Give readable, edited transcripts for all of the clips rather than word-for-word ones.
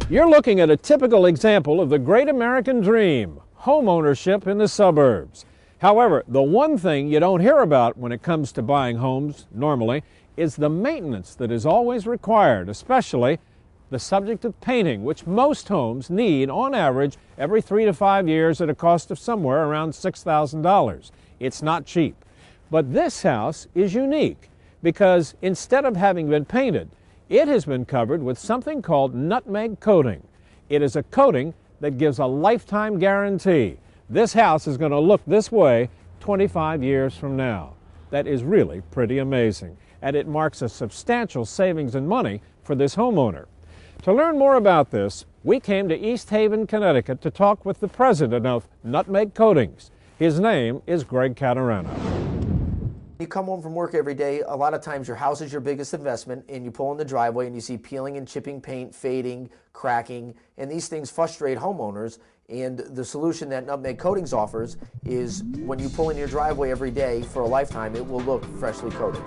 You're looking at a typical example of the great American dream, home ownership in the suburbs. However, the one thing you don't hear about when it comes to buying homes normally is the maintenance that is always required, especially the subject of painting, which most homes need on average every 3 to 5 years at a cost of somewhere around $6,000. It's not cheap. But this house is unique because instead of having been painted, it has been covered with something called nutmeg coating. It is a coating that gives a lifetime guarantee. This house is going to look this way 25 years from now. That is really pretty amazing, and it marks a substantial savings in money for this homeowner. To learn more about this, we came to East Haven, Connecticut to talk with the president of Nutmeg Coatings. His name is Greg Catarano. You come home from work every day, a lot of times your house is your biggest investment, and you pull in the driveway and you see peeling and chipping paint, fading, cracking, and these things frustrate homeowners. And the solution that Nutmeg Coatings offers is when you pull in your driveway every day for a lifetime, it will look freshly coated.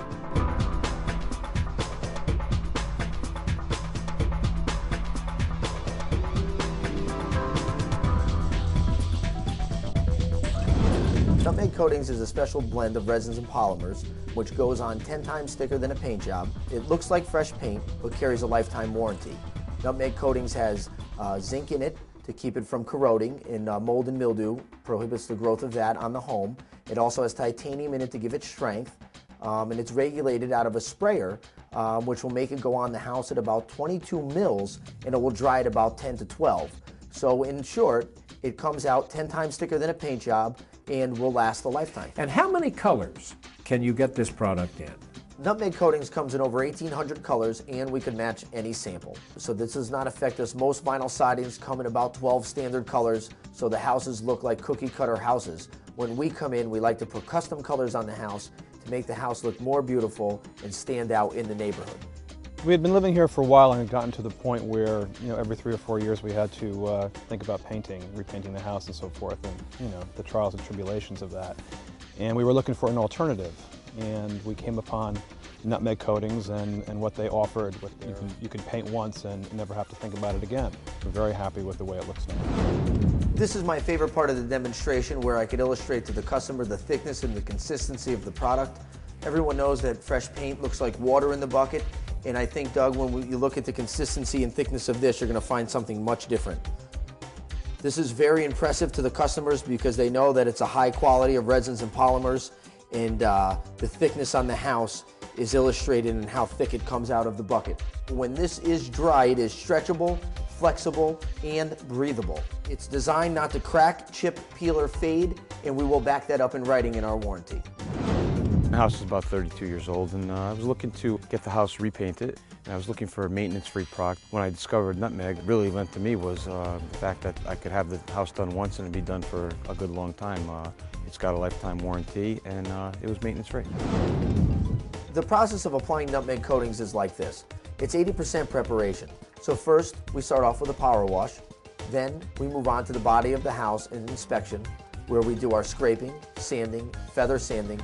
Nutmeg Coatings is a special blend of resins and polymers which goes on 10 times thicker than a paint job. It looks like fresh paint but carries a lifetime warranty. Nutmeg Coatings has zinc in it to keep it from corroding, and mold and mildew prohibits the growth of that on the home. It also has titanium in it to give it strength, and it's regulated out of a sprayer which will make it go on the house at about 22 mils, and it will dry at about 10 to 12. So in short, it comes out 10 times thicker than a paint job and will last a lifetime. And how many colors can you get this product in? Nutmeg Coatings comes in over 1,800 colors, and we can match any sample. So this does not affect us. Most vinyl sidings come in about 12 standard colors, so the houses look like cookie cutter houses. When we come in, we like to put custom colors on the house to make the house look more beautiful and stand out in the neighborhood. We had been living here for a while and had gotten to the point where, every 3 or 4 years we had to think about painting, repainting the house and so forth, and, the trials and tribulations of that. And we were looking for an alternative, and we came upon Nutmeg Coatings and what they offered. You can paint once and never have to think about it again. We're very happy with the way it looks now. This is my favorite part of the demonstration, where I could illustrate to the customer the thickness and the consistency of the product. Everyone knows that fresh paint looks like water in the bucket, and I think, Doug, when you look at the consistency and thickness of this, you're going to find something much different. This is very impressive to the customers because they know that it's a high quality of resins and polymers, and the thickness on the house is illustrated in how thick it comes out of the bucket. When this is dry, it is stretchable, flexible, and breathable. It's designed not to crack, chip, peel, or fade, and we will back that up in writing in our warranty. The house is about 32 years old, and I was looking to get the house repainted, and I was looking for a maintenance-free product. When I discovered Nutmeg, what really lent to me was the fact that I could have the house done once and it'd be done for a good long time. It's got a lifetime warranty, and it was maintenance-free. The process of applying Nutmeg Coatings is like this. It's 80% preparation. So first, we start off with a power wash. Then we move on to the body of the house and inspection, where we do our scraping, sanding, feather sanding,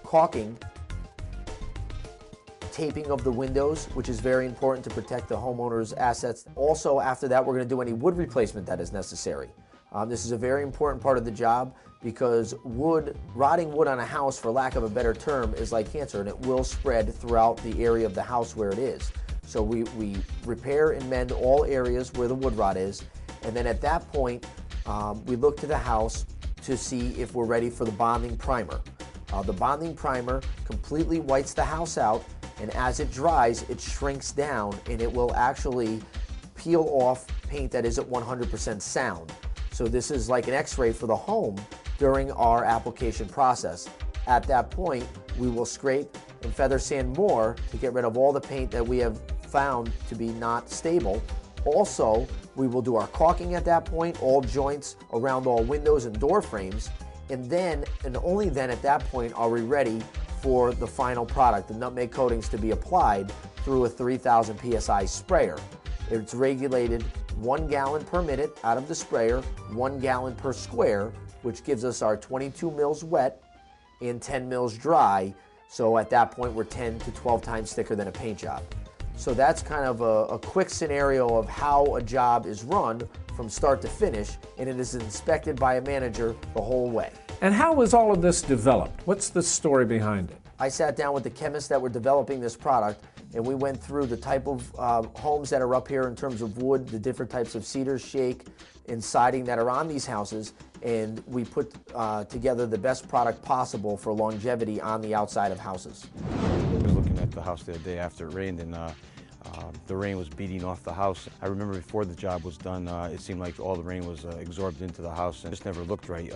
caulking, taping of the windows, which is very important to protect the homeowner's assets. Also, after that, we're going to do any wood replacement that is necessary. This is a very important part of the job because rotting wood on a house, for lack of a better term, is like cancer, and it will spread throughout the area of the house where it is. So we repair and mend all areas where the wood rot is, and then at that point, we look to the house to see if we're ready for the bonding primer. The bonding primer completely whites the house out, and as it dries, it shrinks down, and it will actually peel off paint that isn't 100% sound. So this is like an x-ray for the home during our application process. At that point, we will scrape and feather sand more to get rid of all the paint that we have found to be not stable. Also, we will do our caulking at that point, all joints around all windows and door frames, and then, and only then at that point, are we ready for the final product, the Nutmeg Coatings, to be applied through a 3,000 PSI sprayer. It's regulated 1 gallon per minute out of the sprayer, 1 gallon per square, which gives us our 22 mils wet and 10 mils dry, So at that point, we're 10 to 12 times thicker than a paint job. So that's kind of a quick scenario of how a job is run from start to finish, and it is inspected by a manager the whole way. And how was all of this developed? What's the story behind it? I sat down with the chemists that were developing this product, and we went through the type of homes that are up here in terms of wood, the different types of cedar, shake, and siding that are on these houses, and we put together the best product possible for longevity on the outside of houses. I was looking at the house the other day after it rained, and the rain was beating off the house. I remember before the job was done, it seemed like all the rain was absorbed into the house and it just never looked right.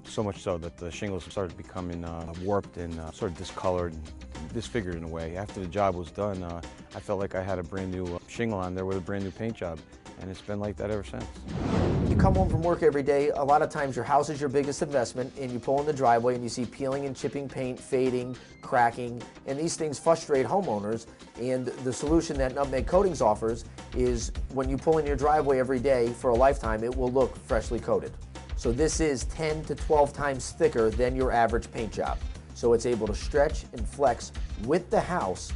So much so that the shingles started becoming warped and sort of discolored, disfigured in a way. After the job was done, I felt like I had a brand new shingle on there with a brand new paint job, and it's been like that ever since. You come home from work every day, a lot of times your house is your biggest investment, and you pull in the driveway and you see peeling and chipping paint, fading, cracking, and these things frustrate homeowners. And the solution that Nutmeg Coatings offers is when you pull in your driveway every day for a lifetime, it will look freshly coated. So this is 10 to 12 times thicker than your average paint job. So it's able to stretch and flex with the house,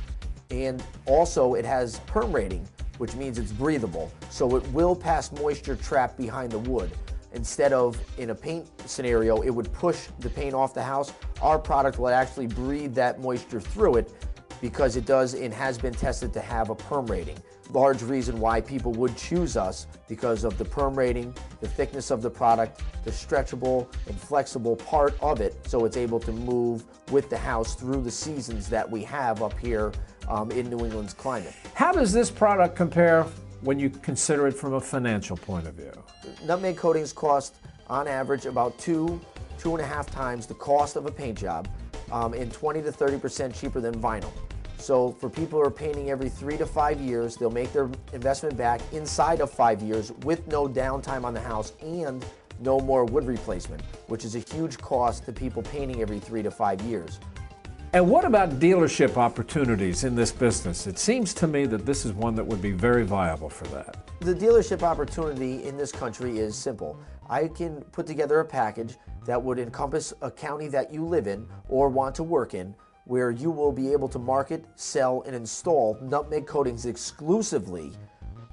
and also it has perm rating, which means it's breathable, so it will pass moisture trapped behind the wood. Instead of, in a paint scenario, it would push the paint off the house, our product will actually breathe that moisture through it because it does and has been tested to have a perm rating. Large reason why people would choose us, because of the perm rating, the thickness of the product, the stretchable and flexible part of it, so it's able to move with the house through the seasons that we have up here in New England's climate. How does this product compare when you consider it from a financial point of view? Nutmeg coatings cost, on average, about 2.5 times the cost of a paint job, and 20 to 30% cheaper than vinyl. So for people who are painting every 3 to 5 years, they'll make their investment back inside of 5 years with no downtime on the house and no more wood replacement, which is a huge cost to people painting every 3 to 5 years. And what about dealership opportunities in this business? It seems to me that this is one that would be very viable for that. The dealership opportunity in this country is simple. I can put together a package that would encompass a county that you live in or want to work in, where you will be able to market, sell, and install Nutmeg Coatings exclusively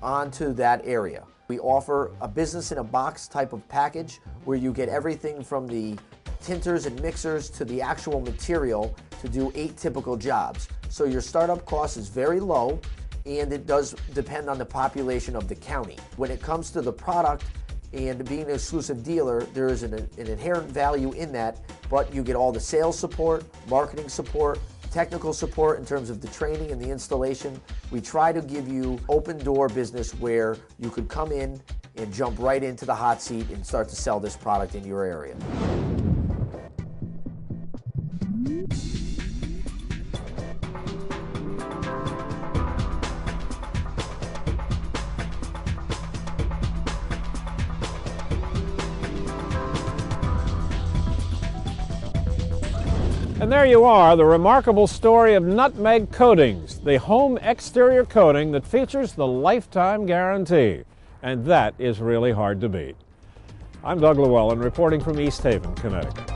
onto that area. We offer a business-in-a-box type of package where you get everything from the tinters and mixers to the actual material to do 8 typical jobs. So your startup cost is very low, and it does depend on the population of the county. When it comes to the product and being an exclusive dealer, there is an inherent value in that, but you get all the sales support, marketing support, technical support in terms of the training and the installation. We try to give you open door business where you could come in and jump right into the hot seat and start to sell this product in your area. And there you are, the remarkable story of Nutmeg Coatings, the home exterior coating that features the lifetime guarantee. And that is really hard to beat. I'm Doug Llewellyn reporting from East Haven, Connecticut.